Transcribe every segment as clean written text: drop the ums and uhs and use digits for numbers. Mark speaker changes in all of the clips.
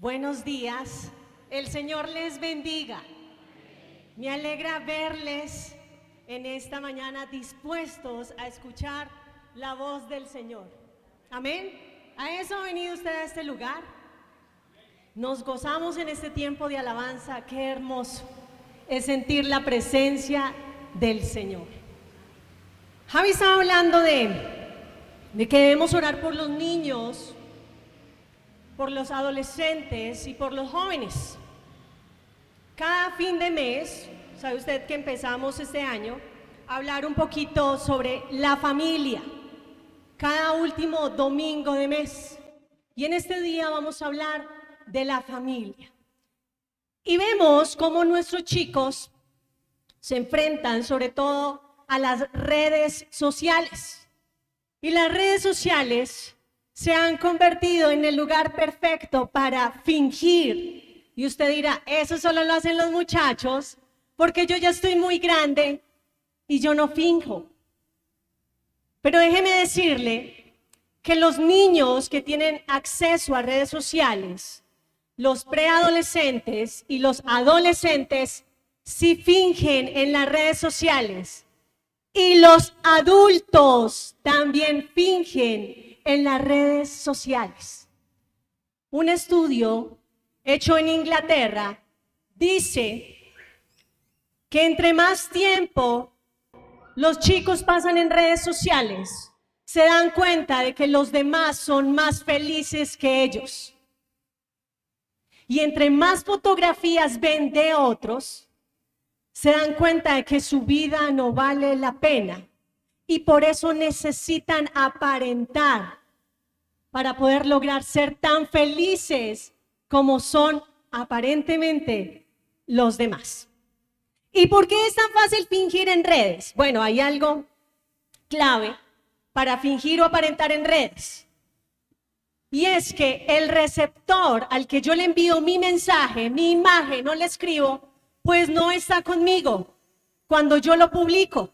Speaker 1: Buenos días, el Señor les bendiga. Me alegra verles en esta mañana dispuestos a escuchar la voz del Señor. Amén. ¿A eso ha venido usted a este lugar? Nos gozamos en este tiempo de alabanza. Qué hermoso es sentir la presencia del Señor. Javi estaba hablando de que debemos orar por los niños, por los adolescentes y por los jóvenes. Cada fin de mes, sabe usted que empezamos este año a hablar un poquito sobre la familia, cada último domingo de mes. Y en este día vamos a hablar de la familia. Y vemos cómo nuestros chicos se enfrentan sobre todo a las redes sociales. Y las redes sociales se han convertido en el lugar perfecto para fingir. Y usted dirá, eso solo lo hacen los muchachos, porque yo ya estoy muy grande y yo no finjo. Pero déjeme decirle que los niños que tienen acceso a redes sociales, los preadolescentes y los adolescentes, sí fingen en las redes sociales. Y los adultos también fingen en las redes sociales. Un estudio hecho en Inglaterra dice que entre más tiempo los chicos pasan en redes sociales, se dan cuenta de que los demás son más felices que ellos. Y entre más fotografías ven de otros, se dan cuenta de que su vida no vale la pena y por eso necesitan aparentar para poder lograr ser tan felices como son aparentemente los demás. ¿Y por qué es tan fácil fingir en redes? Bueno, hay algo clave para fingir o aparentar en redes. Y es que el receptor al que yo le envío mi mensaje, mi imagen, no le escribo, pues no está conmigo cuando yo lo publico.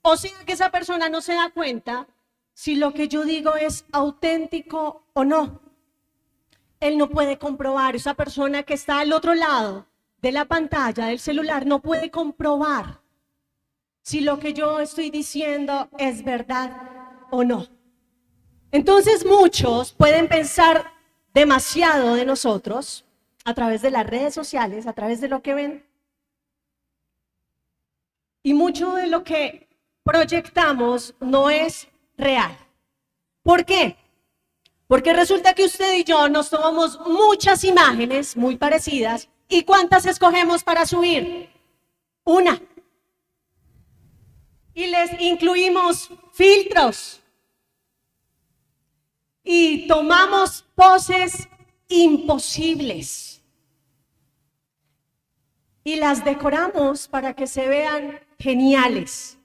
Speaker 1: O sea que esa persona no se da cuenta si lo que yo digo es auténtico o no. Él no puede comprobar, esa persona que está al otro lado de la pantalla del celular no puede comprobar si lo que yo estoy diciendo es verdad o no. Entonces muchos pueden pensar demasiado de nosotros a través de las redes sociales, a través de lo que ven. Y mucho de lo que proyectamos no es real. ¿Por qué? Porque resulta que usted y yo nos tomamos muchas imágenes muy parecidas. ¿Y cuántas escogemos para subir? Una. Y les incluimos filtros. Y tomamos poses imposibles. Y las decoramos para que se vean geniales.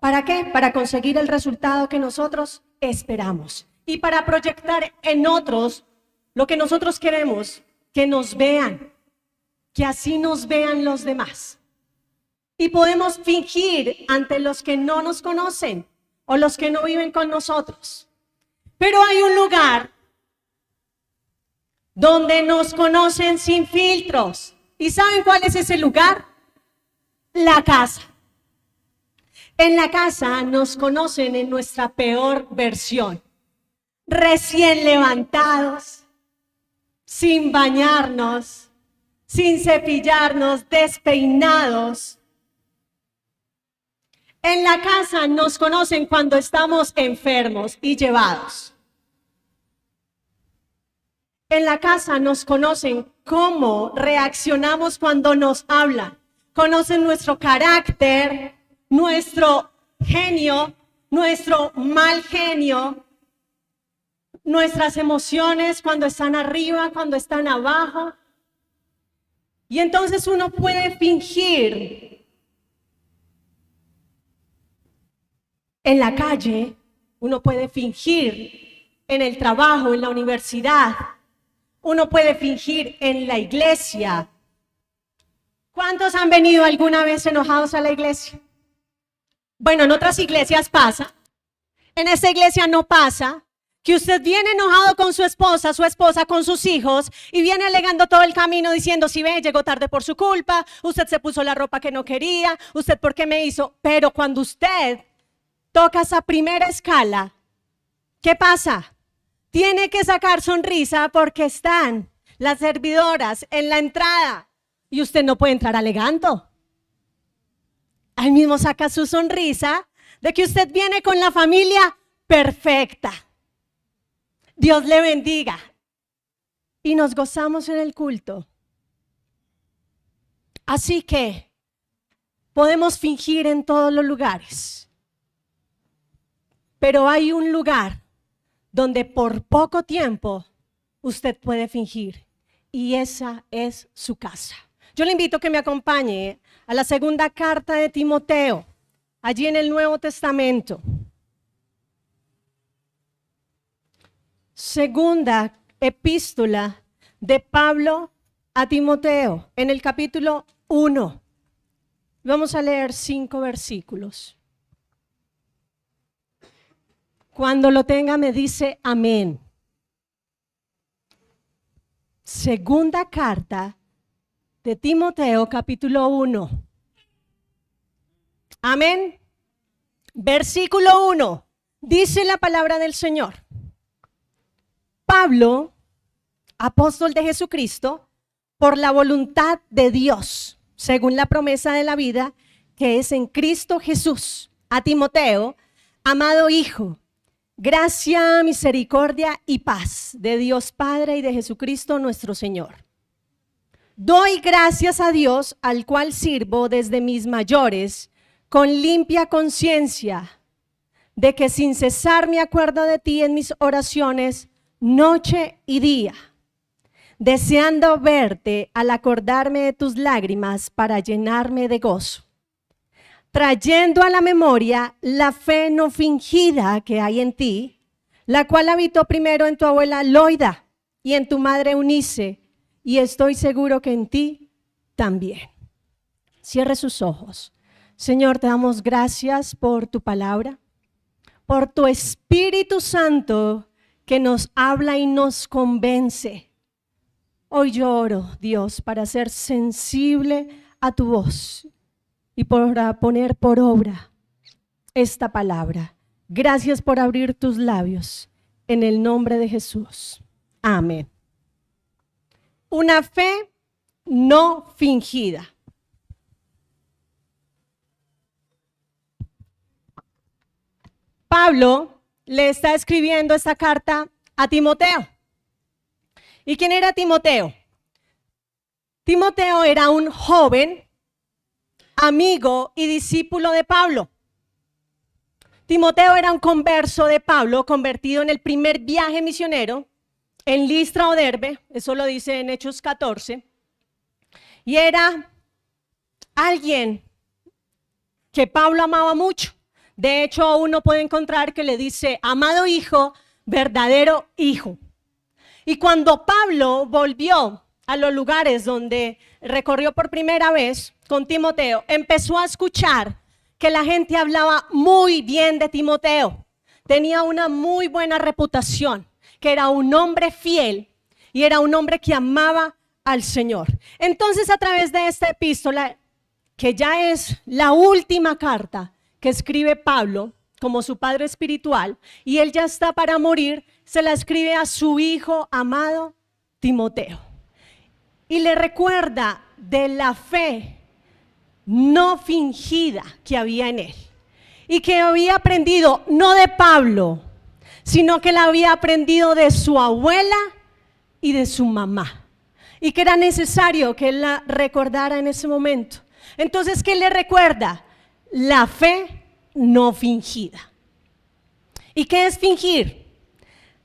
Speaker 1: ¿Para qué? Para conseguir el resultado que nosotros esperamos. Y para proyectar en otros lo que nosotros queremos, que nos vean, que así nos vean los demás. Y podemos fingir ante los que no nos conocen o los que no viven con nosotros. Pero hay un lugar donde nos conocen sin filtros. ¿Y saben cuál es ese lugar? La casa. En la casa nos conocen en nuestra peor versión. Recién levantados, sin bañarnos, sin cepillarnos, despeinados. En la casa nos conocen cuando estamos enfermos y llevados. En la casa nos conocen cómo reaccionamos cuando nos hablan. Conocen nuestro carácter, nuestro genio, nuestro mal genio, nuestras emociones cuando están arriba, cuando están abajo. Y entonces uno puede fingir en la calle, uno puede fingir en el trabajo, en la universidad, uno puede fingir en la iglesia. ¿Cuántos han venido alguna vez enojados a la iglesia? Bueno, en otras iglesias pasa, en esta iglesia no pasa, que usted viene enojado con su esposa con sus hijos y viene alegando todo el camino diciendo, si ve, llegó tarde por su culpa, usted se puso la ropa que no quería, usted por qué me hizo. Pero cuando usted toca esa primera escala, ¿qué pasa? Tiene que sacar sonrisa porque están las servidoras en la entrada y usted no puede entrar alegando. Ahí mismo saca su sonrisa de que usted viene con la familia perfecta. Dios le bendiga. Y nos gozamos en el culto. Así que podemos fingir en todos los lugares. Pero hay un lugar donde por poco tiempo usted puede fingir. Y esa es su casa. Yo le invito a que me acompañe a la segunda carta de Timoteo, allí en el Nuevo Testamento. Segunda epístola de Pablo a Timoteo, en el capítulo 1. Vamos a leer 5 versículos. Cuando lo tenga me dice amén. Segunda carta de Timoteo, capítulo 1. Amén. Versículo 1. Dice la palabra del Señor. Pablo, apóstol de Jesucristo, por la voluntad de Dios, según la promesa de la vida que es en Cristo Jesús, a Timoteo, amado hijo, gracia, misericordia y paz de Dios Padre y de Jesucristo nuestro Señor. Doy gracias a Dios, al cual sirvo desde mis mayores, con limpia conciencia, de que sin cesar me acuerdo de ti en mis oraciones, noche y día, deseando verte al acordarme de tus lágrimas para llenarme de gozo, trayendo a la memoria la fe no fingida que hay en ti, la cual habitó primero en tu abuela Loida y en tu madre Eunice, y estoy seguro que en ti también. Cierre sus ojos. Señor, te damos gracias por tu palabra, por tu Espíritu Santo que nos habla y nos convence. Hoy yo oro, Dios, para ser sensible a tu voz y para poner por obra esta palabra. Gracias por abrir tus labios en el nombre de Jesús. Amén. Una fe no fingida. Pablo le está escribiendo esta carta a Timoteo. ¿Y quién era Timoteo? Timoteo era un joven, amigo y discípulo de Pablo. Timoteo era un converso de Pablo, convertido en el primer viaje misionero en Listra o Derbe, eso lo dice en Hechos 14, y era alguien que Pablo amaba mucho. De hecho, uno puede encontrar que le dice, amado hijo, verdadero hijo. Y cuando Pablo volvió a los lugares donde recorrió por primera vez con Timoteo, empezó a escuchar que la gente hablaba muy bien de Timoteo. Tenía una muy buena reputación, que era un hombre fiel y era un hombre que amaba al Señor. Entonces, a través de esta epístola, que ya es la última carta que escribe Pablo como su padre espiritual, y él ya está para morir, se la escribe a su hijo amado Timoteo. Y le recuerda de la fe no fingida que había en él. Y que había aprendido no de Pablo, sino que la había aprendido de su abuela y de su mamá. Y que era necesario que él la recordara en ese momento. Entonces, ¿qué le recuerda? La fe no fingida. ¿Y qué es fingir?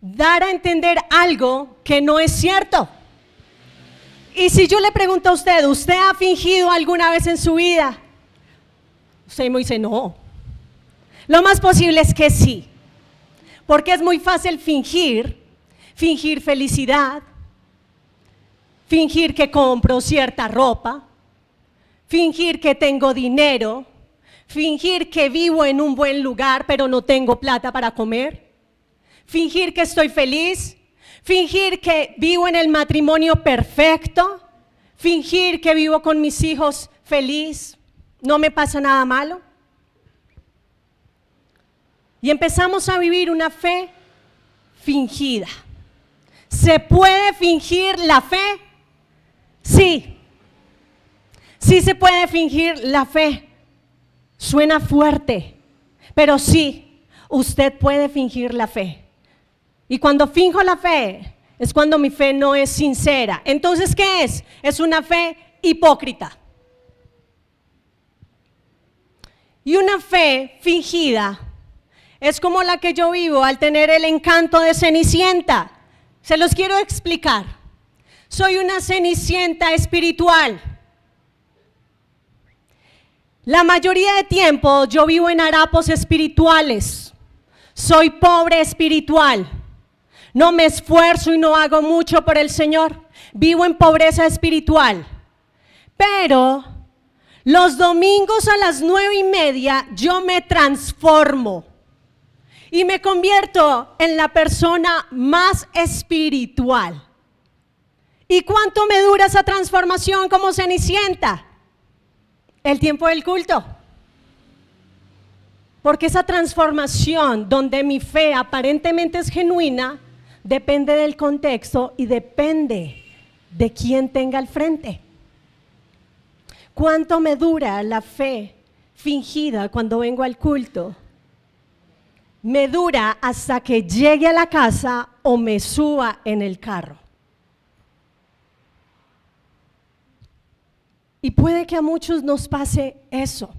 Speaker 1: Dar a entender algo que no es cierto. Y si yo le pregunto a usted, ¿usted ha fingido alguna vez en su vida? Usted me dice, no. Lo más posible es que sí. Porque es muy fácil fingir felicidad, fingir que compro cierta ropa, fingir que tengo dinero, fingir que vivo en un buen lugar pero no tengo plata para comer, fingir que estoy feliz, fingir que vivo en el matrimonio perfecto, fingir que vivo con mis hijos feliz, no me pasa nada malo. Y empezamos a vivir una fe fingida. ¿Se puede fingir la fe? Sí. Sí se puede fingir la fe. Suena fuerte, pero sí, usted puede fingir la fe. Y cuando finjo la fe, es cuando mi fe no es sincera. Entonces, ¿qué es? Es una fe hipócrita. Y una fe fingida es como la que yo vivo al tener el encanto de Cenicienta. Se los quiero explicar. Soy una Cenicienta espiritual. La mayoría de tiempo yo vivo en harapos espirituales. Soy pobre espiritual. No me esfuerzo y no hago mucho por el Señor. Vivo en pobreza espiritual. Pero los domingos a las 9:30 yo me transformo y me convierto en la persona más espiritual. ¿Y cuánto me dura esa transformación como Cenicienta? El tiempo del culto. Porque esa transformación donde mi fe aparentemente es genuina, depende del contexto y depende de quién tenga al frente. ¿Cuánto me dura la fe fingida cuando vengo al culto? Me dura hasta que llegue a la casa o me suba en el carro. Y puede que a muchos nos pase eso.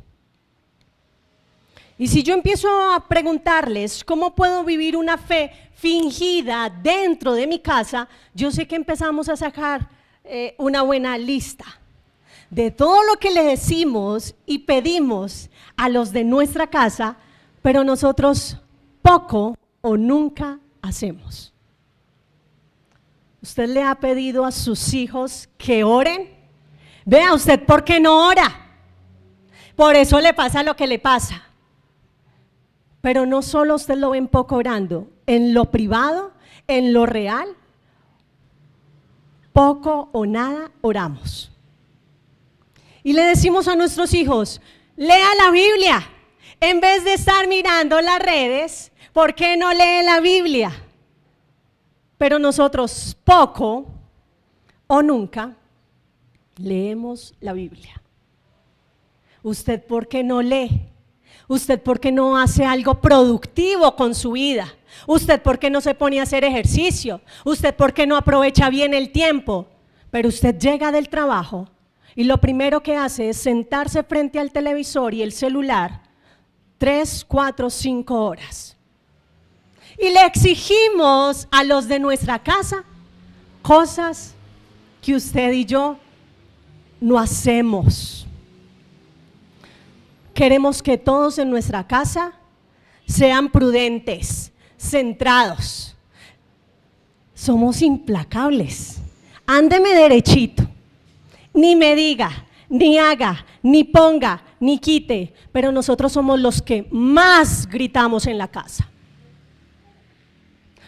Speaker 1: Y si yo empiezo a preguntarles cómo puedo vivir una fe fingida dentro de mi casa, yo sé que empezamos a sacar una buena lista de todo lo que le decimos y pedimos a los de nuestra casa, pero nosotros poco o nunca hacemos. ¿Usted le ha pedido a sus hijos que oren? Vea usted, ¿por qué no ora? Por eso le pasa lo que le pasa. Pero no solo usted lo ven poco orando, en lo privado, en lo real, poco o nada oramos. Y le decimos a nuestros hijos, lea la Biblia. En vez de estar mirando las redes, ¿por qué no lee la Biblia? Pero nosotros poco o nunca leemos la Biblia. ¿Usted por qué no lee? ¿Usted por qué no hace algo productivo con su vida? ¿Usted por qué no se pone a hacer ejercicio? ¿Usted por qué no aprovecha bien el tiempo? Pero usted llega del trabajo y lo primero que hace es sentarse frente al televisor y el celular 3, 4, 5 horas. Y le exigimos a los de nuestra casa cosas que usted y yo no hacemos. Queremos que todos en nuestra casa sean prudentes, centrados. Somos implacables. Ándeme derechito. Ni me diga, ni haga, ni ponga, ni quite. Pero nosotros somos los que más gritamos en la casa.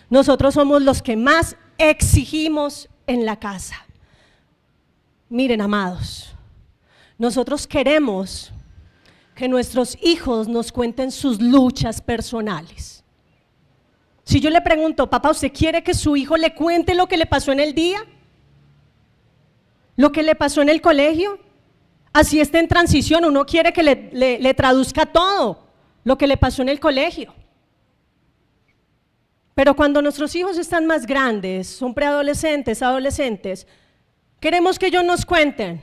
Speaker 1: Nosotros somos los que más exigimos en la casa. Miren, amados, nosotros queremos que nuestros hijos nos cuenten sus luchas personales. Si yo le pregunto, papá, ¿usted quiere que su hijo le cuente lo que le pasó en el día? ¿Lo que le pasó en el colegio? Así está en transición, uno quiere que le traduzca todo lo que le pasó en el colegio. Pero cuando nuestros hijos están más grandes, son preadolescentes, adolescentes, queremos que ellos nos cuenten.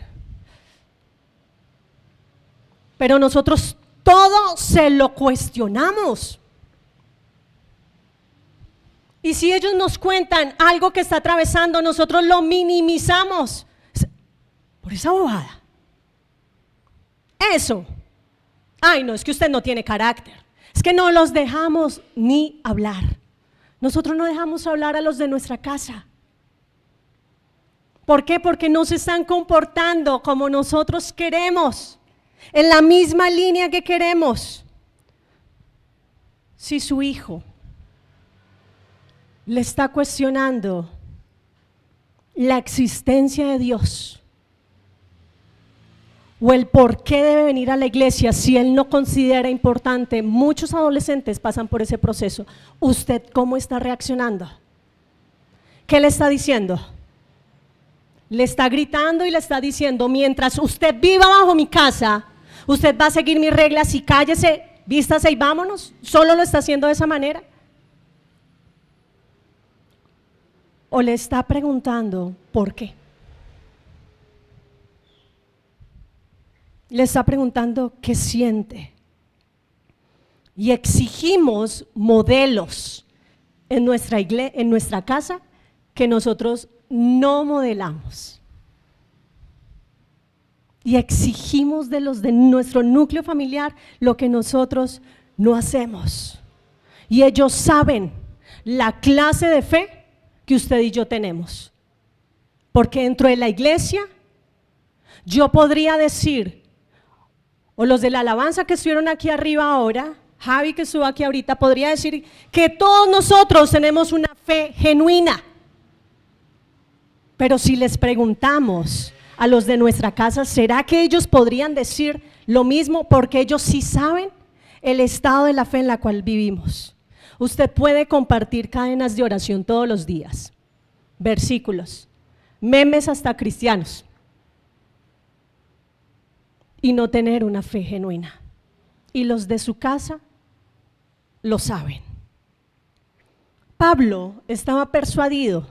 Speaker 1: Pero nosotros todo se lo cuestionamos. Y si ellos nos cuentan algo que está atravesando, nosotros lo minimizamos. Por esa bobada. Eso. Ay, no, es que usted no tiene carácter. Es que no los dejamos ni hablar. Nosotros no dejamos hablar a los de nuestra casa. ¿Por qué? Porque no se están comportando como nosotros queremos. En la misma línea que queremos. Si su hijo le está cuestionando la existencia de Dios o el por qué debe venir a la iglesia si él no considera importante, muchos adolescentes pasan por ese proceso. ¿Usted cómo está reaccionando? ¿Qué le está diciendo? Le está gritando y le está diciendo: mientras usted viva bajo mi casa, usted va a seguir mis reglas y cállese, vístase y vámonos. ¿Solo lo está haciendo de esa manera? ¿O le está preguntando por qué? Le está preguntando qué siente. Y exigimos modelos en nuestra iglesia, en nuestra casa, que nosotros no modelamos. Y exigimos de los de nuestro núcleo familiar lo que nosotros no hacemos. Y ellos saben la clase de fe que usted y yo tenemos. Porque dentro de la iglesia yo podría decir, o los de la alabanza que estuvieron aquí arriba ahora, Javi que estuvo aquí ahorita, podría decir que todos nosotros tenemos una fe genuina. Pero si les preguntamos a los de nuestra casa, ¿será que ellos podrían decir lo mismo? Porque ellos sí saben el estado de la fe en la cual vivimos. Usted puede compartir cadenas de oración todos los días, versículos, memes hasta cristianos, y no tener una fe genuina. Y los de su casa lo saben. Pablo estaba persuadido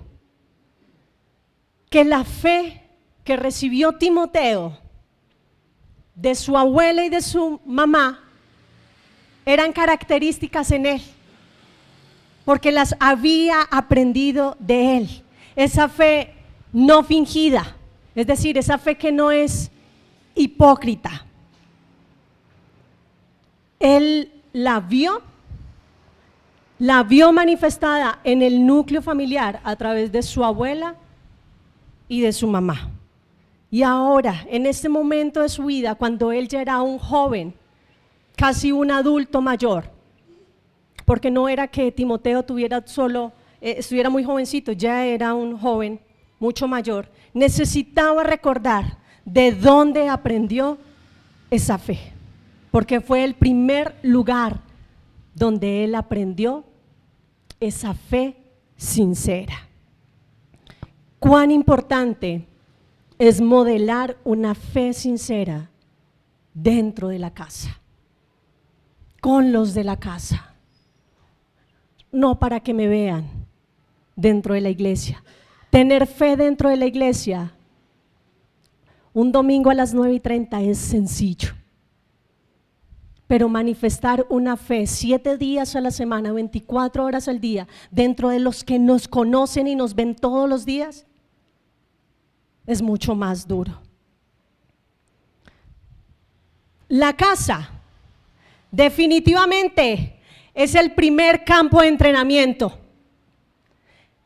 Speaker 1: que la fe que recibió Timoteo de su abuela y de su mamá eran características en él, porque las había aprendido de él. Esa fe no fingida, es decir, esa fe que no es hipócrita. Él la vio manifestada en el núcleo familiar a través de su abuela y de su mamá. Y ahora, en este momento de su vida, cuando él ya era un joven, casi un adulto mayor, porque no era que Timoteo estuviera muy jovencito, ya era un joven mucho mayor, necesitaba recordar de dónde aprendió esa fe, porque fue el primer lugar donde él aprendió esa fe sincera. Cuán importante es modelar una fe sincera dentro de la casa, con los de la casa, no para que me vean dentro de la iglesia. Tener fe dentro de la iglesia un domingo a las 9:30 es sencillo, pero manifestar una fe 7 días a la semana, 24 horas al día, dentro de los que nos conocen y nos ven todos los días, es mucho más duro. La casa definitivamente es el primer campo de entrenamiento,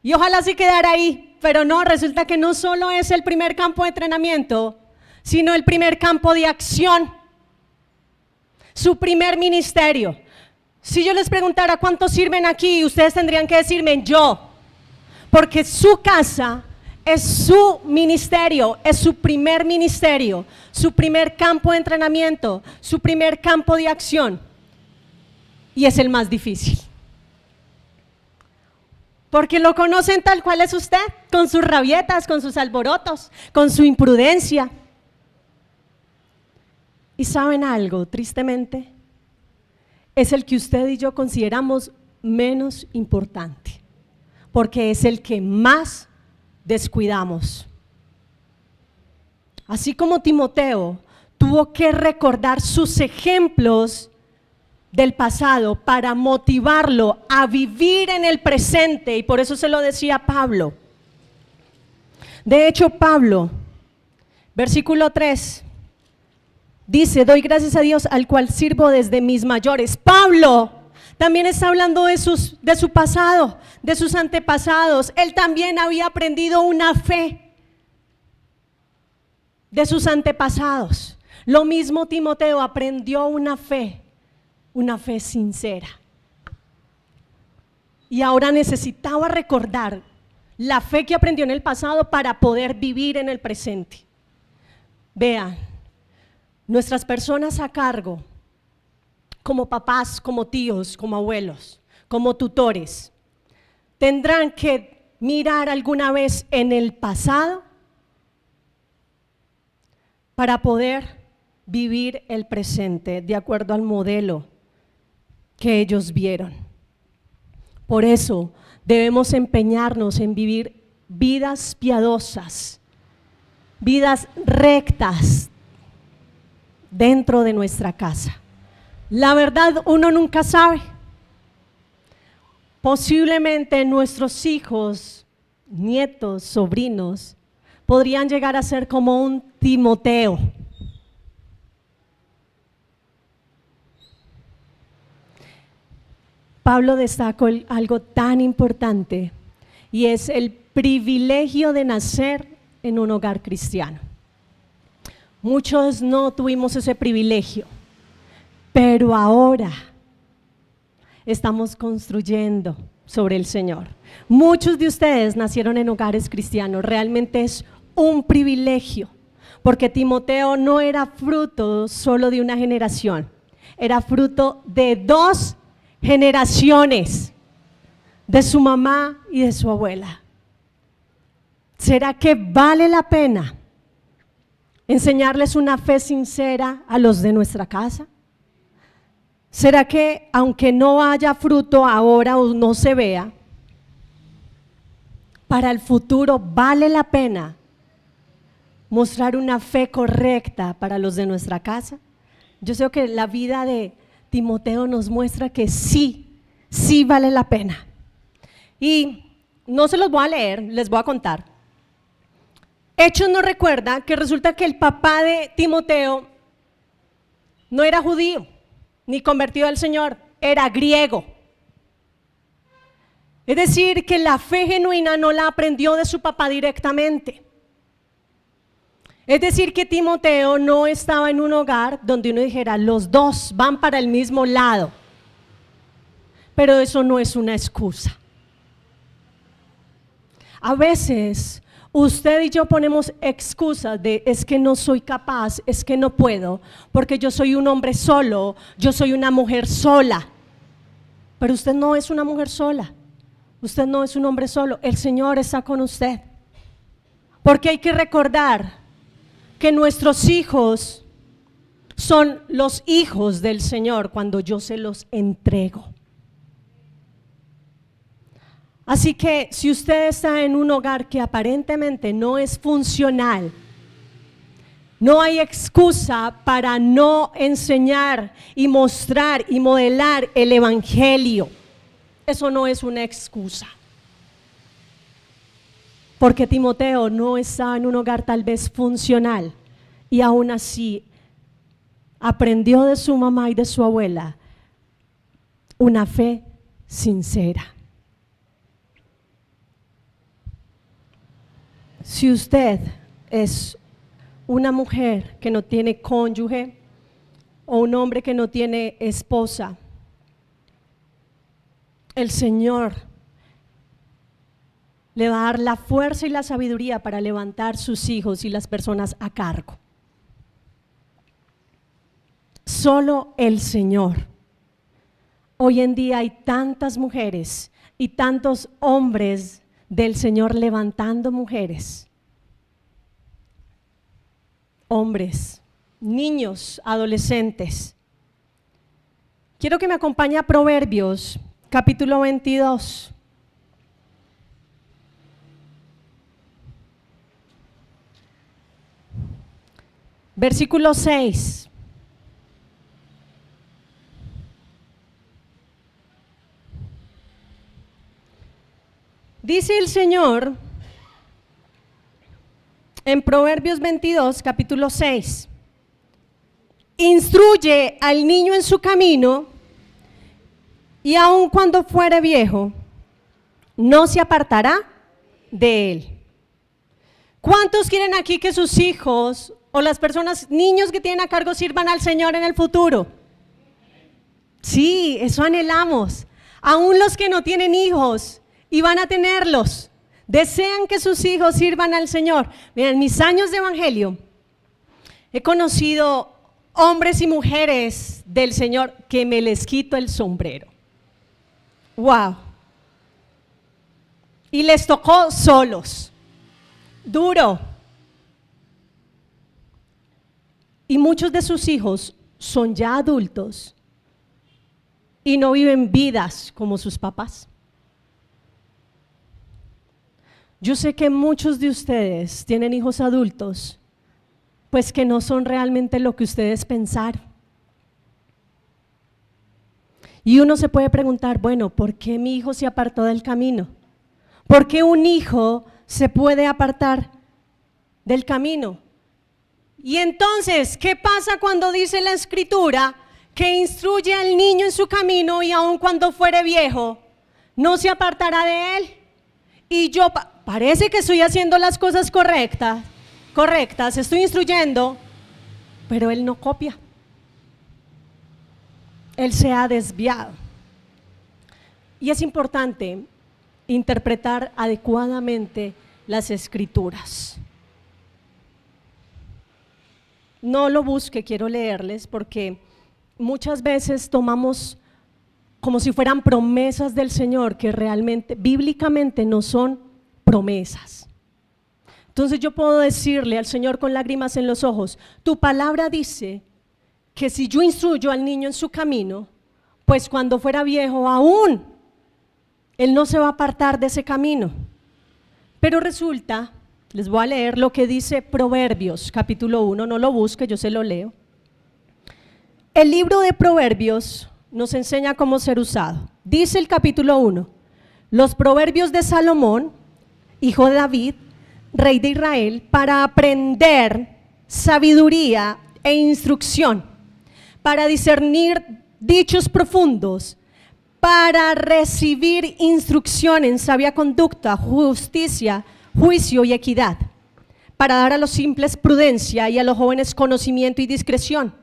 Speaker 1: y ojalá sí quedara ahí, pero no, resulta que no solo es el primer campo de entrenamiento, sino el primer campo de acción, su primer ministerio. Si yo les preguntara cuántos sirven aquí, ustedes tendrían que decirme yo, porque su casa es su ministerio, es su primer ministerio, su primer campo de entrenamiento, su primer campo de acción, y es el más difícil. Porque lo conocen tal cual es usted, con sus rabietas, con sus alborotos, con su imprudencia. Y ¿saben algo? Tristemente, es el que usted y yo consideramos menos importante, porque es el que más descuidamos. Así como Timoteo tuvo que recordar sus ejemplos del pasado para motivarlo a vivir en el presente, y por eso se lo decía Pablo. De hecho, Pablo, versículo 3, dice: doy gracias a Dios al cual sirvo desde mis mayores. Pablo también está hablando de su pasado, de sus antepasados. Él también había aprendido una fe de sus antepasados. Lo mismo Timoteo aprendió una fe sincera. y ahora necesitaba recordar la fe que aprendió en el pasado para poder vivir en el presente. Vean, nuestras personas a cargo, como papás, como tíos, como abuelos, como tutores, tendrán que mirar alguna vez en el pasado para poder vivir el presente de acuerdo al modelo que ellos vieron. Por eso debemos empeñarnos en vivir vidas piadosas, vidas rectas dentro de nuestra casa. La verdad, uno nunca sabe. Posiblemente nuestros hijos, nietos, sobrinos, podrían llegar a ser como un Timoteo. Pablo destacó algo tan importante y es el privilegio de nacer en un hogar cristiano. Muchos no tuvimos ese privilegio, pero ahora estamos construyendo sobre el Señor. Muchos de ustedes nacieron en hogares cristianos, realmente es un privilegio, porque Timoteo no era fruto solo de una generación, era fruto de 2 generaciones, de su mamá y de su abuela. ¿Será que vale la pena enseñarles una fe sincera a los de nuestra casa? ¿Será que aunque no haya fruto ahora o no se vea, para el futuro vale la pena mostrar una fe correcta para los de nuestra casa? Yo sé que la vida de Timoteo nos muestra que sí vale la pena. Y no se los voy a leer, les voy a contar. Hechos nos recuerda que resulta que el papá de Timoteo no era judío ni convertido al Señor, era griego. Es decir, que la fe genuina no la aprendió de su papá directamente. Es decir, que Timoteo no estaba en un hogar donde uno dijera, los dos van para el mismo lado. Pero eso no es una excusa. A veces usted y yo ponemos excusas de es que no soy capaz, es que no puedo, porque yo soy un hombre solo, yo soy una mujer sola. Pero usted no es una mujer sola, usted no es un hombre solo, el Señor está con usted. Porque hay que recordar que nuestros hijos son los hijos del Señor cuando yo se los entrego. Así que si usted está en un hogar que aparentemente no es funcional, no hay excusa para no enseñar y mostrar y modelar el evangelio. Eso no es una excusa. Porque Timoteo no estaba en un hogar tal vez funcional y aún así aprendió de su mamá y de su abuela una fe sincera. Si usted es una mujer que no tiene cónyuge o un hombre que no tiene esposa, el Señor le va a dar la fuerza y la sabiduría para levantar sus hijos y las personas a cargo. Solo el Señor. Hoy en día hay tantas mujeres y tantos hombres del Señor levantando mujeres, hombres, niños, adolescentes. Quiero que me acompañe a Proverbios, capítulo 22. Versículo 6. Dice el Señor en Proverbios 22, capítulo 6: instruye al niño en su camino, y aun cuando fuere viejo, no se apartará de él. ¿Cuántos quieren aquí que sus hijos o las personas, niños que tienen a cargo, sirvan al Señor en el futuro? Sí, eso anhelamos. Aún los que no tienen hijos y van a tenerlos, desean que sus hijos sirvan al Señor. Miren, en mis años de evangelio he conocido hombres y mujeres del Señor que me les quito el sombrero. ¡Wow! Y les tocó solos, duro. Y muchos de sus hijos son ya adultos y no viven vidas como sus papás. Yo sé que muchos de ustedes tienen hijos adultos, pues que no son realmente lo que ustedes pensaron. Y uno se puede preguntar, bueno, ¿por qué mi hijo se apartó del camino? ¿Por qué un hijo se puede apartar del camino? Y entonces, ¿qué pasa cuando dice la Escritura que instruye al niño en su camino y aun cuando fuere viejo, no se apartará de él? Y yo parece que estoy haciendo las cosas correctas, estoy instruyendo, pero él no copia. Él se ha desviado. Y es importante interpretar adecuadamente las Escrituras. No lo busque, quiero leerles, porque muchas veces tomamos como si fueran promesas del Señor, que realmente, bíblicamente, no son promesas. Entonces yo puedo decirle al Señor con lágrimas en los ojos, tu palabra dice que si yo instruyo al niño en su camino, pues cuando fuera viejo aún, él no se va a apartar de ese camino. Pero resulta, les voy a leer lo que dice Proverbios, capítulo 1, no lo busque, yo se lo leo. El libro de Proverbios nos enseña cómo ser usado. Dice el capítulo 1, los proverbios de Salomón, hijo de David, rey de Israel, para aprender sabiduría e instrucción, para discernir dichos profundos, para recibir instrucción en sabia conducta, justicia, juicio y equidad, para dar a los simples prudencia y a los jóvenes conocimiento y discreción.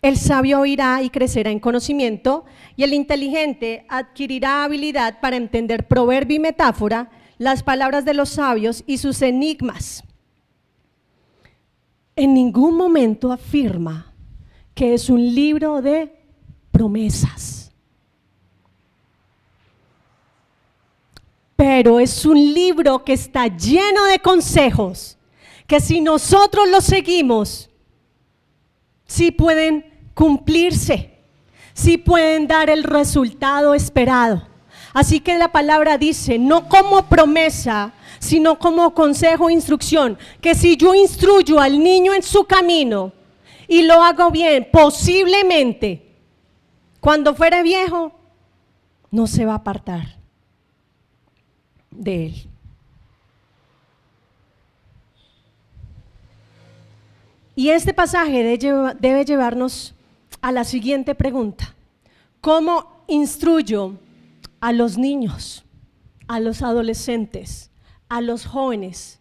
Speaker 1: El sabio oirá y crecerá en conocimiento, y el inteligente adquirirá habilidad para entender proverbio y metáfora, las palabras de los sabios y sus enigmas. En ningún momento afirma que es un libro de promesas, pero es un libro que está lleno de consejos, que si nosotros los seguimos, sí pueden cumplirse, sí pueden dar el resultado esperado. Así que la palabra dice, no como promesa, sino como consejo e instrucción, que si yo instruyo al niño en su camino y lo hago bien, posiblemente cuando fuere viejo no se va a apartar de él. Y este pasaje debe llevarnos a la siguiente pregunta: ¿cómo instruyo a los niños, a los adolescentes, a los jóvenes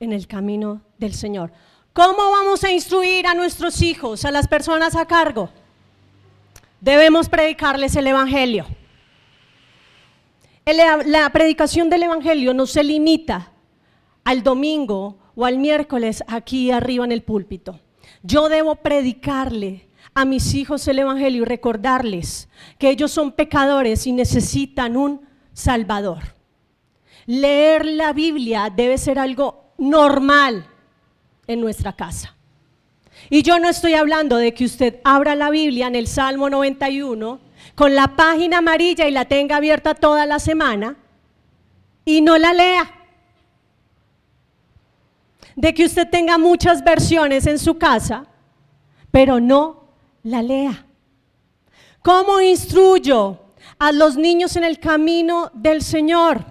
Speaker 1: en el camino del Señor? ¿Cómo vamos a instruir a nuestros hijos, a las personas a cargo? Debemos predicarles el Evangelio. La predicación del Evangelio no se limita al domingo o al miércoles aquí arriba en el púlpito. Yo debo predicarle a mis hijos el Evangelio y recordarles que ellos son pecadores y necesitan un Salvador. Leer la Biblia debe ser algo normal en nuestra casa. Y yo no estoy hablando de que usted abra la Biblia en el Salmo 91 con la página amarilla y la tenga abierta toda la semana y no la lea. De que usted tenga muchas versiones en su casa, pero no la lea. ¿Cómo instruyo a los niños en el camino del Señor?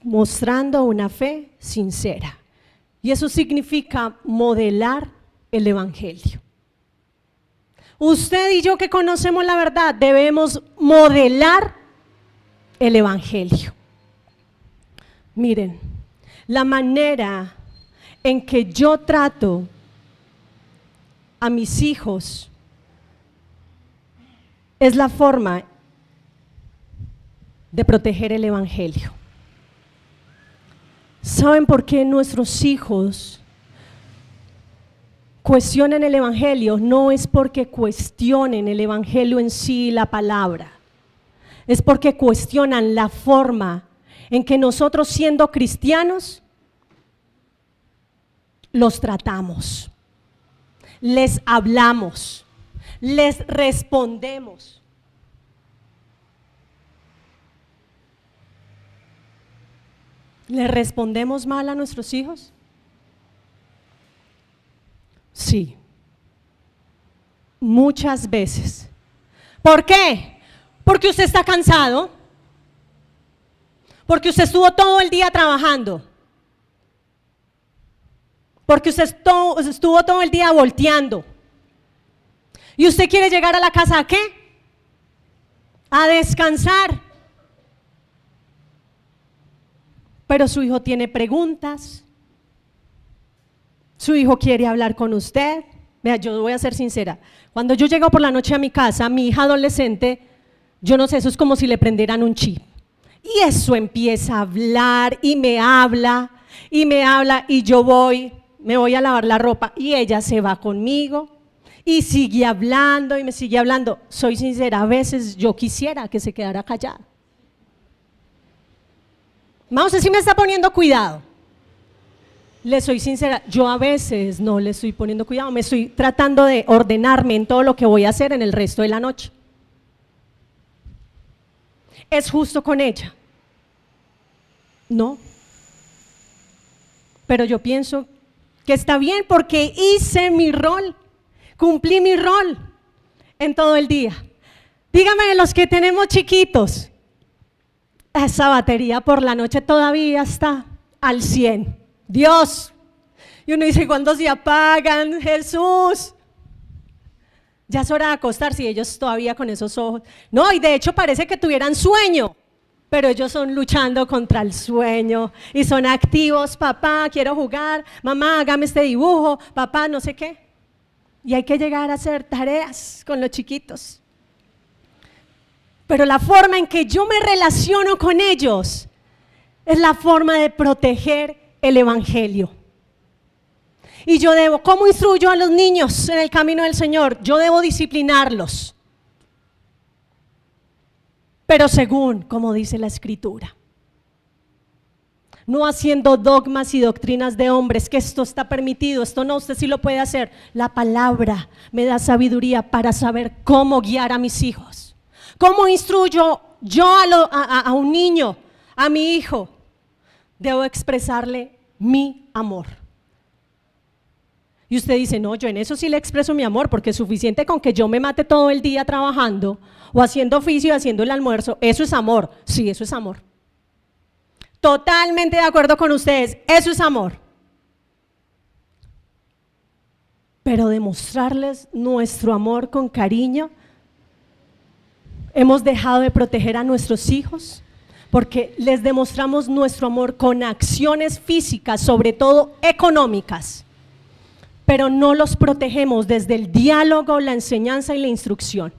Speaker 1: Mostrando una fe sincera. Y eso significa modelar el Evangelio. Usted y yo que conocemos la verdad debemos modelar el Evangelio. Miren, la manera en que yo trato a mis hijos es la forma de proteger el evangelio. ¿Saben por qué nuestros hijos cuestionan el evangelio? No es porque cuestionen el evangelio en sí, la palabra. Es porque cuestionan la forma en que nosotros, siendo cristianos, los tratamos, les hablamos, les respondemos. ¿Le respondemos mal a nuestros hijos? Sí, muchas veces. ¿Por qué? Porque usted está cansado, porque usted estuvo todo el día trabajando, porque usted estuvo todo el día volteando, y usted quiere llegar a la casa ¿a qué? A descansar. Pero su hijo tiene preguntas, su hijo quiere hablar con usted. Vea, yo voy a ser sincera, cuando yo llego por la noche a mi casa, mi hija adolescente, yo no sé, eso es como si le prendieran un chip. Y eso empieza a hablar y me habla y yo me voy a lavar la ropa y ella se va conmigo y sigue hablando y me sigue hablando. Soy sincera, a veces yo quisiera que se quedara callada. Vamos, usted sí me está poniendo cuidado. Le soy sincera, yo a veces no le estoy poniendo cuidado, me estoy tratando de ordenarme en todo lo que voy a hacer en el resto de la noche. ¿Es justo con ella? No. Pero yo pienso que está bien porque hice mi rol, cumplí mi rol en todo el día. Dígame, los que tenemos chiquitos, esa batería por la noche todavía está al 100. Dios. Y uno dice, ¿cuándo se apagan? Jesús. Ya es hora de acostarse y ellos todavía con esos ojos. No, y de hecho parece que tuvieran sueño, pero ellos son luchando contra el sueño y son activos. Papá, quiero jugar, mamá, hágame este dibujo, papá, no sé qué. Y hay que llegar a hacer tareas con los chiquitos. Pero la forma en que yo me relaciono con ellos es la forma de proteger el evangelio. Y yo debo, ¿cómo instruyo a los niños en el camino del Señor? Yo debo disciplinarlos, pero según como dice la Escritura, no haciendo dogmas y doctrinas de hombres, que esto está permitido, esto no, usted sí lo puede hacer. La palabra me da sabiduría para saber cómo guiar a mis hijos. ¿Cómo instruyo yo a un niño, a mi hijo? Debo expresarle mi amor. Y usted dice, no, yo en eso sí le expreso mi amor, porque es suficiente con que yo me mate todo el día trabajando o haciendo oficio y haciendo el almuerzo. Eso es amor. Sí, eso es amor. Totalmente de acuerdo con ustedes, eso es amor. Pero demostrarles nuestro amor con cariño, hemos dejado de proteger a nuestros hijos porque les demostramos nuestro amor con acciones físicas, sobre todo económicas, pero no los protegemos desde el diálogo, la enseñanza y la instrucción.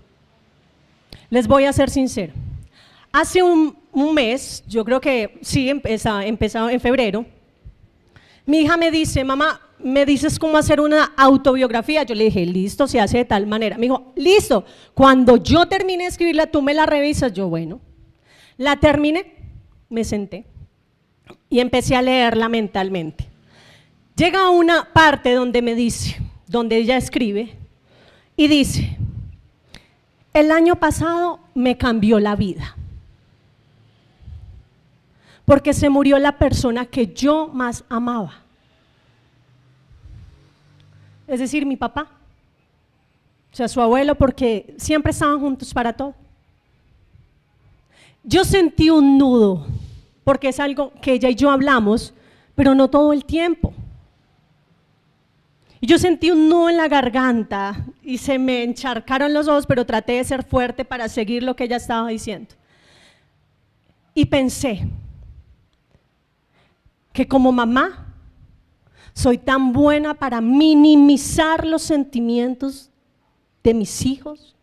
Speaker 1: Les voy a ser sincero, hace un mes, yo creo que sí, empezó en febrero, mi hija me dice, mamá, ¿me dices cómo hacer una autobiografía? Yo le dije, listo, se hace de tal manera. Me dijo, listo, cuando yo termine de escribirla, tú me la revisas. Yo, bueno, la terminé, me senté y empecé a leerla mentalmente. Llega a una parte donde me dice, donde ella escribe y dice, el año pasado me cambió la vida, porque se murió la persona que yo más amaba. Es decir, mi papá, o sea, su abuelo, porque siempre estaban juntos para todo. Yo sentí un nudo, porque es algo que ella y yo hablamos, pero no todo el tiempo. Y yo sentí un nudo en la garganta y se me encharcaron los ojos, pero traté de ser fuerte para seguir lo que ella estaba diciendo. Y pensé que como mamá soy tan buena para minimizar los sentimientos de mis hijos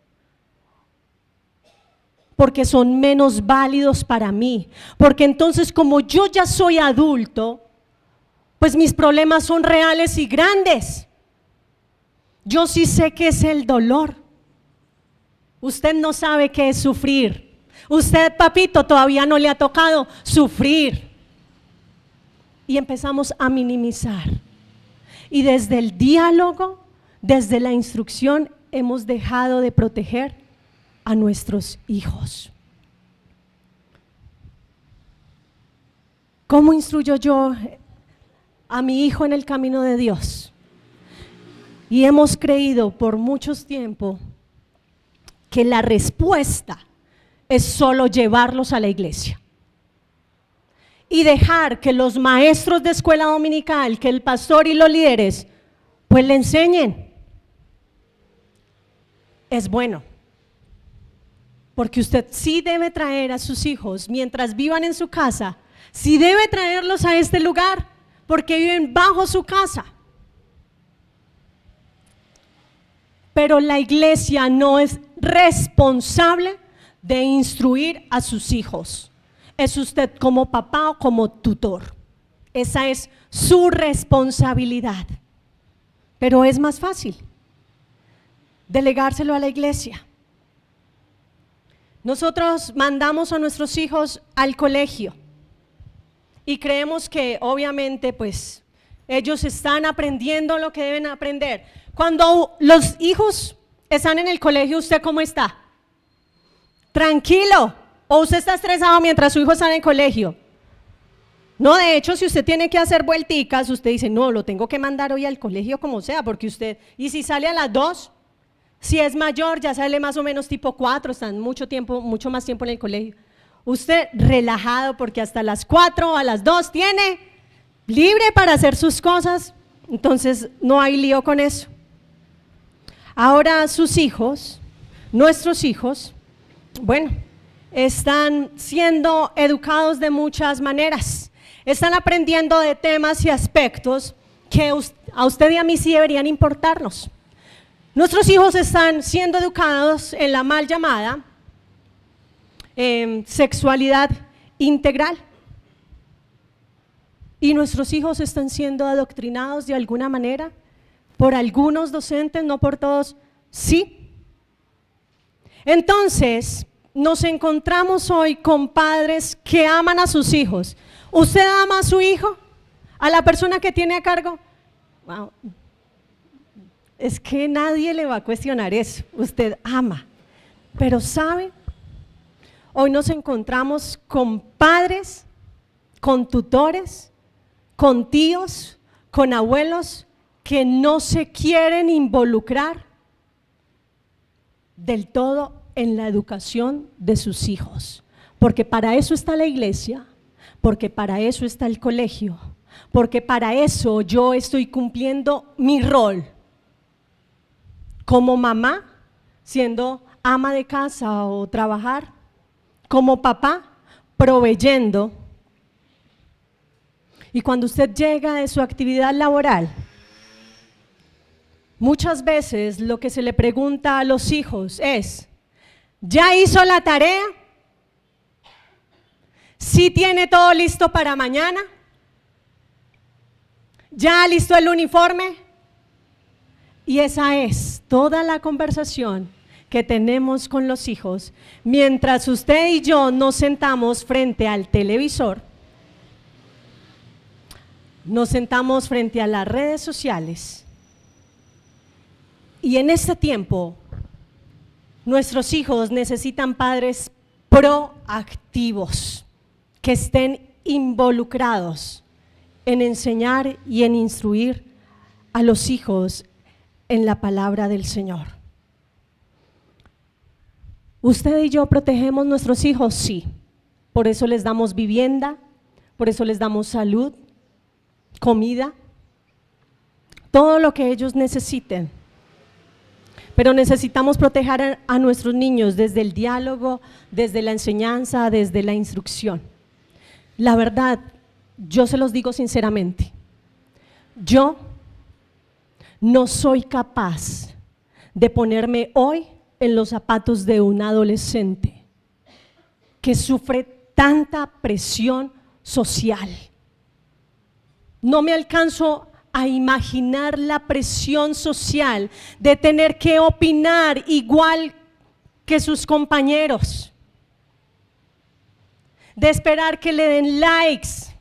Speaker 1: porque son menos válidos para mí, porque entonces como yo ya soy adulto, pues mis problemas son reales y grandes. Yo sí sé qué es el dolor. Usted no sabe qué es sufrir. Usted, papito, todavía no le ha tocado sufrir. Y empezamos a minimizar. Y desde el diálogo, desde la instrucción, hemos dejado de proteger a nuestros hijos. ¿Cómo instruyo yo a mi hijo en el camino de Dios? Y hemos creído por mucho tiempo que la respuesta es solo llevarlos a la iglesia y dejar que los maestros de escuela dominical, que el pastor y los líderes, pues le enseñen. Es bueno, porque usted sí debe traer a sus hijos mientras vivan en su casa, sí debe traerlos a este lugar, porque viven bajo su casa. Pero la iglesia no es responsable de instruir a sus hijos. Es usted como papá o como tutor. Esa es su responsabilidad. Pero es más fácil delegárselo a la iglesia. Nosotros mandamos a nuestros hijos al colegio y creemos que obviamente pues ellos están aprendiendo lo que deben aprender. Cuando los hijos están en el colegio, ¿usted cómo está? Tranquilo. ¿O usted está estresado mientras su hijo está en el colegio? No, de hecho, si usted tiene que hacer vuelticas, usted dice, no, lo tengo que mandar hoy al colegio como sea, porque usted, y si sale a las 2, si es mayor, ya sale más o menos tipo 4, están mucho más tiempo en el colegio. Usted relajado, porque hasta las 4 o a las 2 tiene libre para hacer sus cosas, entonces no hay lío con eso. Ahora sus hijos, nuestros hijos, bueno, están siendo educados de muchas maneras, están aprendiendo de temas y aspectos que a usted y a mí sí deberían importarnos. Nuestros hijos están siendo educados en la mal llamada sexualidad integral, y nuestros hijos están siendo adoctrinados de alguna manera por algunos docentes, no por todos, sí. Entonces nos encontramos hoy con padres que aman a sus hijos. ¿Usted ama a su hijo? ¿A la persona que tiene a cargo? Wow. Es que nadie le va a cuestionar eso. Usted ama. Pero ¿sabe? Hoy nos encontramos con padres, con tutores, con tíos, con abuelos que no se quieren involucrar del todo en la educación de sus hijos, porque para eso está la iglesia, porque para eso está el colegio, porque para eso yo estoy cumpliendo mi rol como mamá, siendo ama de casa o trabajar, como papá, proveyendo. Y cuando usted llega de su actividad laboral, muchas veces lo que se le pregunta a los hijos es, ¿ya hizo la tarea? ¿Sí tiene todo listo para mañana? ¿Ya listó el uniforme? Y esa es toda la conversación que tenemos con los hijos mientras usted y yo nos sentamos frente al televisor, nos sentamos frente a las redes sociales. Y en este tiempo, nuestros hijos necesitan padres proactivos, que estén involucrados en enseñar y en instruir a los hijos en la palabra del Señor. ¿Usted y yo protegemos nuestros hijos? Sí. Por eso les damos vivienda, por eso les damos salud, comida, todo lo que ellos necesiten. Pero necesitamos proteger a nuestros niños desde el diálogo, desde la enseñanza, desde la instrucción. La verdad, yo se los digo sinceramente, yo no soy capaz de ponerme hoy en los zapatos de un adolescente. que sufre tanta presión social. No me alcanzo a imaginar la presión social de tener que opinar igual que sus compañeros, de esperar que le den likes,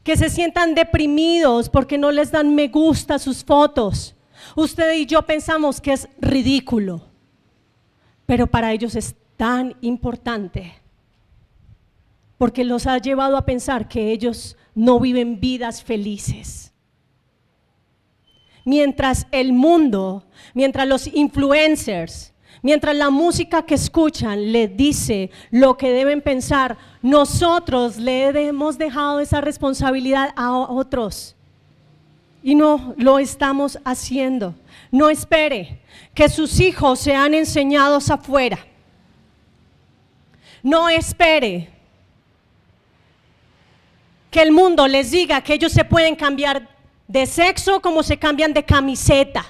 Speaker 1: que se sientan deprimidos porque no les dan me gusta a sus fotos. Usted y yo pensamos que es ridículo, pero para ellos es tan importante, porque los ha llevado a pensar que ellos no viven vidas felices. Mientras el mundo, mientras los influencers, mientras la música que escuchan les dice lo que deben pensar, nosotros le hemos dejado esa responsabilidad a otros y no lo estamos haciendo. No espere que sus hijos sean enseñados afuera. No espere que el mundo les diga que ellos se pueden cambiar de sexo como se cambian de camiseta.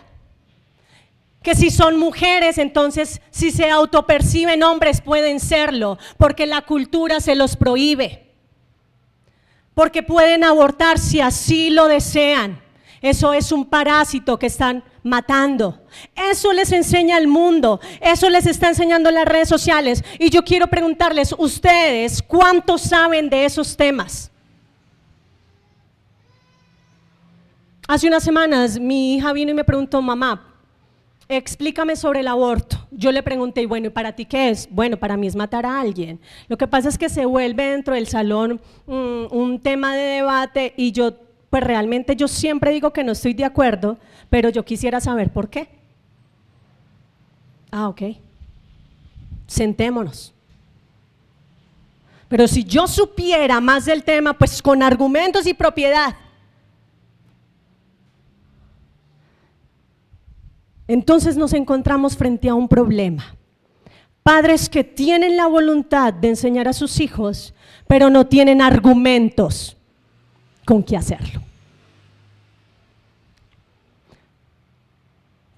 Speaker 1: Que si son mujeres, entonces si se autoperciben hombres pueden serlo, porque la cultura se los prohíbe. Porque pueden abortar si así lo desean. Eso es un parásito que están matando. Eso les enseña el mundo, eso les está enseñando las redes sociales. Y yo quiero preguntarles, ustedes, ¿cuántos saben de esos temas? Hace unas semanas mi hija vino y me preguntó, mamá, explícame sobre el aborto. Yo le pregunté, bueno, ¿y para ti qué es? Bueno, para mí es matar a alguien. Lo que pasa es que se vuelve dentro del salón un tema de debate y yo, pues realmente yo siempre digo que no estoy de acuerdo, pero yo quisiera saber por qué. Ah, ok. Sentémonos. Pero si yo supiera más del tema, pues con argumentos y propiedad. Entonces nos encontramos frente a un problema. Padres que tienen la voluntad de enseñar a sus hijos, pero no tienen argumentos con qué hacerlo.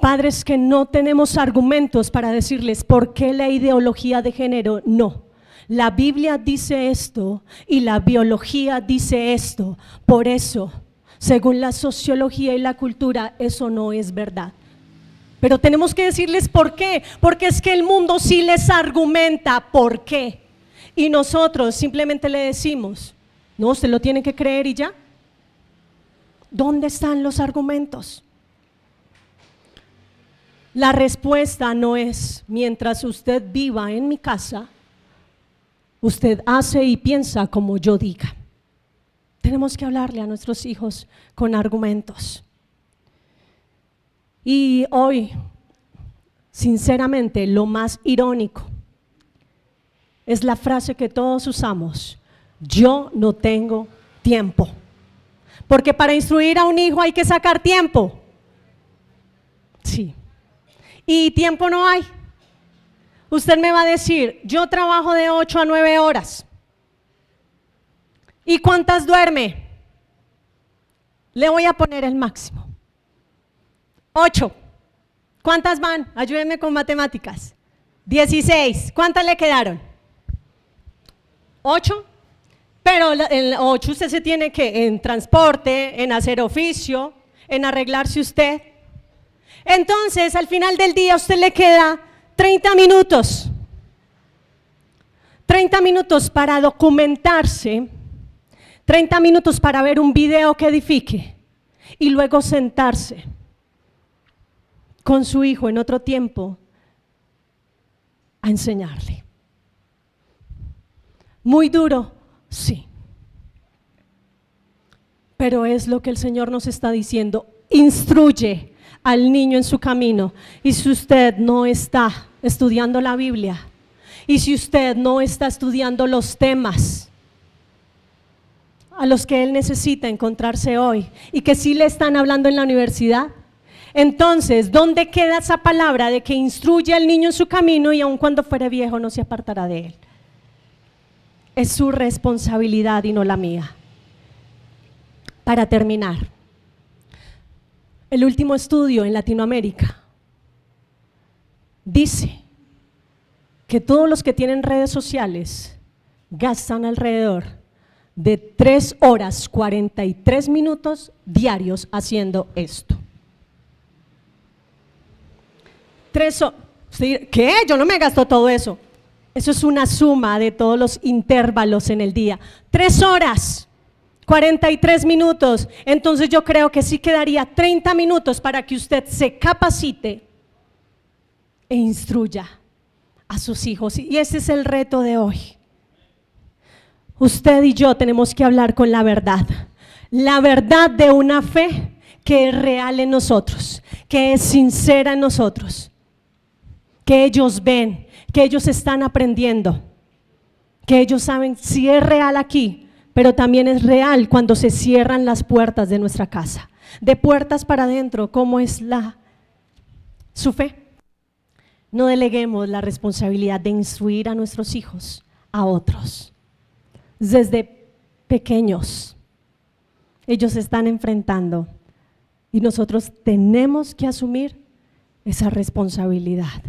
Speaker 1: Padres que no tenemos argumentos para decirles por qué la ideología de género no. La Biblia dice esto y la biología dice esto. Por eso, según la sociología y la cultura, eso no es verdad. Pero tenemos que decirles por qué, porque es que el mundo sí les argumenta por qué. Y nosotros simplemente le decimos, no, usted lo tiene que creer y ya. ¿Dónde están los argumentos? La respuesta no es, mientras usted viva en mi casa, usted hace y piensa como yo diga. Tenemos que hablarle a nuestros hijos con argumentos. Y hoy, sinceramente, lo más irónico es la frase que todos usamos: yo no tengo tiempo. Porque para instruir a un hijo hay que sacar tiempo. Sí. Y tiempo no hay. Usted me va a decir, yo trabajo de 8 a 9 horas. ¿Y cuántas duerme? Le voy a poner el máximo. 8. ¿Cuántas van? Ayúdenme con matemáticas. 16. ¿Cuántas le quedaron? 8. Pero en 8 usted se tiene que en transporte, en hacer oficio, en arreglarse usted. Entonces, al final del día, a usted le queda 30 minutos. 30 minutos para documentarse, 30 minutos para ver un video que edifique y luego sentarse con su hijo en otro tiempo a enseñarle. Muy duro, sí. Pero es lo que el Señor nos está diciendo: instruye al niño en su camino. Y si usted no está estudiando la Biblia, y si usted no está estudiando los temas a los que él necesita encontrarse hoy y que sí le están hablando en la universidad, entonces, ¿dónde queda esa palabra de que instruye al niño en su camino y aun cuando fuere viejo no se apartará de él? Es su responsabilidad y no la mía. Para terminar, el último estudio en Latinoamérica dice que todos los que tienen redes sociales gastan alrededor de 3 horas 43 minutos diarios haciendo esto. ¿Qué? Yo no me gasto todo eso. Eso es una suma de todos los intervalos en el día. 3 horas 43 minutos. Entonces yo creo que sí quedaría 30 minutos para que usted se capacite e instruya a sus hijos. Y ese es el reto de hoy. Usted y yo tenemos que hablar con la verdad de una fe que es real en nosotros, que es sincera en nosotros, que ellos ven, que ellos están aprendiendo, que ellos saben si es real aquí, pero también es real cuando se cierran las puertas de nuestra casa. De puertas para adentro, ¿cómo es su fe? No deleguemos la responsabilidad de instruir a nuestros hijos a otros. Desde pequeños, ellos se están enfrentando y nosotros tenemos que asumir esa responsabilidad.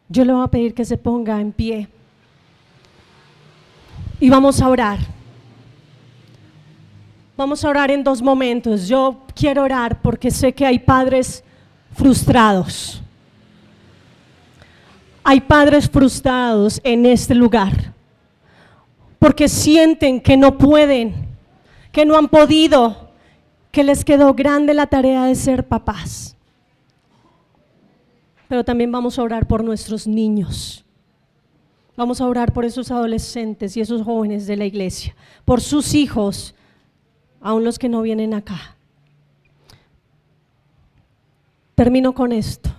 Speaker 1: Yo le voy a pedir que se ponga en pie y vamos a orar. Vamos a orar en 2 momentos. Yo quiero orar porque sé que hay padres frustrados. Hay padres frustrados en este lugar porque sienten que no pueden, que no han podido, que les quedó grande la tarea de ser papás. Pero también vamos a orar por nuestros niños. Vamos a orar por esos adolescentes y esos jóvenes de la iglesia, por sus hijos, aun los que no vienen acá. Termino con esto.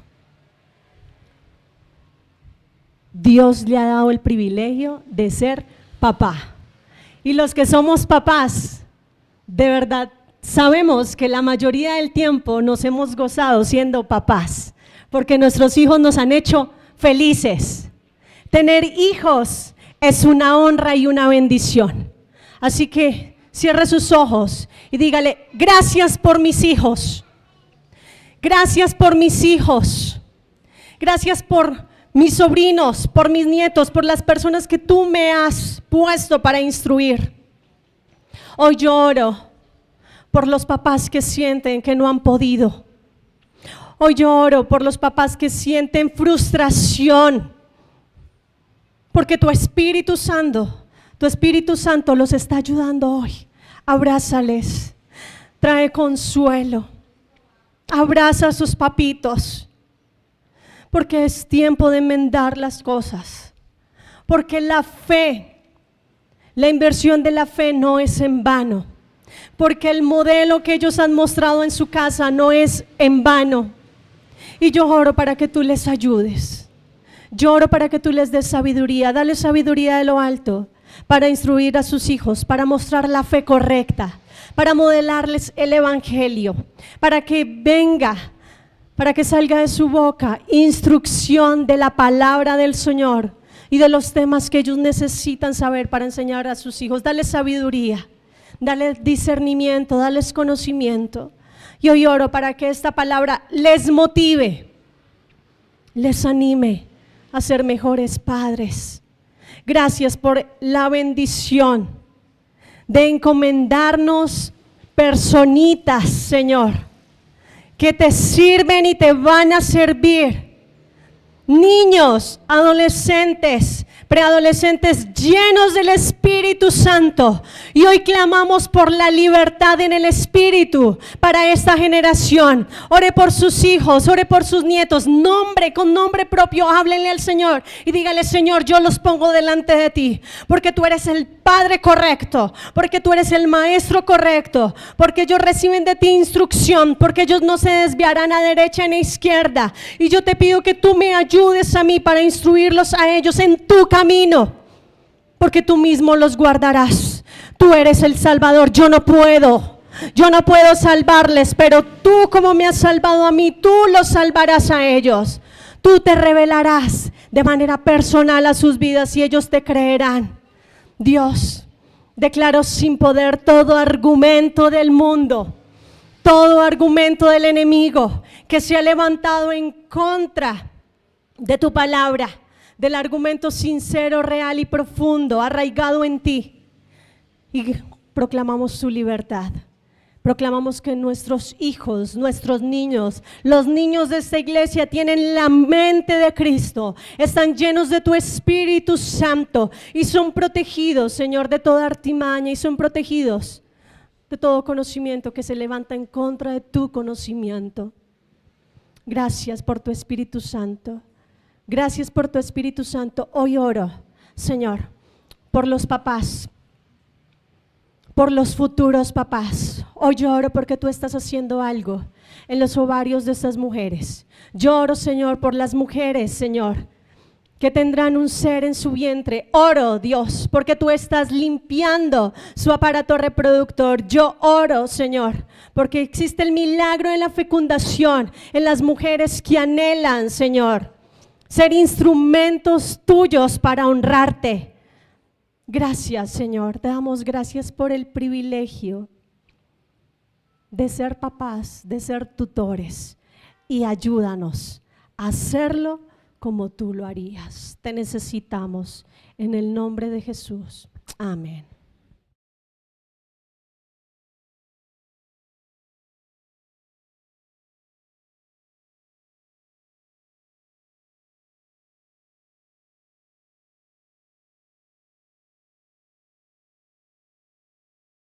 Speaker 1: Dios le ha dado el privilegio de ser papá. Y los que somos papás, de verdad, sabemos que la mayoría del tiempo nos hemos gozado siendo papás, porque nuestros hijos nos han hecho felices. Tener hijos es una honra y una bendición. Así que cierre sus ojos y dígale: gracias por mis hijos. Gracias por mis hijos. Gracias por mis sobrinos, por mis nietos, por las personas que tú me has puesto para instruir. Hoy lloro por los papás que sienten que no han podido. Hoy lloro por los papás que sienten frustración, porque tu Espíritu Santo los está ayudando hoy. Abrázales, trae consuelo, abraza a sus papitos, porque es tiempo de enmendar las cosas, porque la fe, la inversión de la fe no es en vano, porque el modelo que ellos han mostrado en su casa no es en vano. Y yo oro para que tú les ayudes, yo oro para que tú les des sabiduría, dale sabiduría de lo alto para instruir a sus hijos, para mostrar la fe correcta, para modelarles el evangelio, para que venga, para que salga de su boca instrucción de la palabra del Señor y de los temas que ellos necesitan saber para enseñar a sus hijos. Dale sabiduría, dale discernimiento, dales conocimiento. Y hoy oro para que esta palabra les motive, les anime a ser mejores padres. Gracias por la bendición de encomendarnos personitas, Señor, que te sirven y te van a servir. Niños, adolescentes, preadolescentes llenos del Espíritu Santo. Y hoy clamamos por la libertad en el Espíritu para esta generación. Ore por sus hijos, ore por sus nietos, con nombre propio, háblenle al Señor y dígale: Señor, yo los pongo delante de ti, porque tú eres el Padre correcto, porque tú eres el Maestro correcto, porque ellos reciben de ti instrucción, porque ellos no se desviarán a derecha ni a izquierda. Y yo te pido que tú me ayudes a mí para instruirlos a ellos en tu camino, porque tú mismo los guardarás. Tú eres el Salvador. Yo no puedo salvarles, pero tú, como me has salvado a mí, tú los salvarás a ellos. Tú te revelarás de manera personal a sus vidas y ellos te creerán. Dios, declaro sin poder todo argumento del mundo, todo argumento del enemigo que se ha levantado en contra de tu palabra, del argumento sincero, real y profundo, arraigado en ti. Y proclamamos su libertad. Proclamamos que nuestros hijos, nuestros niños, los niños de esta iglesia tienen la mente de Cristo, están llenos de tu Espíritu Santo y son protegidos, Señor, de toda artimaña y son protegidos de todo conocimiento que se levanta en contra de tu conocimiento. Gracias por tu Espíritu Santo. Gracias por tu Espíritu Santo. Hoy oro, Señor, por los papás, por los futuros papás. Hoy lloro porque tú estás haciendo algo en los ovarios de estas mujeres. Lloro, Señor, por las mujeres, Señor, que tendrán un ser en su vientre. Oro, Dios, porque tú estás limpiando su aparato reproductor. Yo oro, Señor, porque existe el milagro en la fecundación en las mujeres que anhelan, Señor, ser instrumentos tuyos para honrarte. Gracias, Señor, te damos gracias por el privilegio de ser papás, de ser tutores, y ayúdanos a hacerlo como tú lo harías. Te necesitamos en el nombre de Jesús. Amén.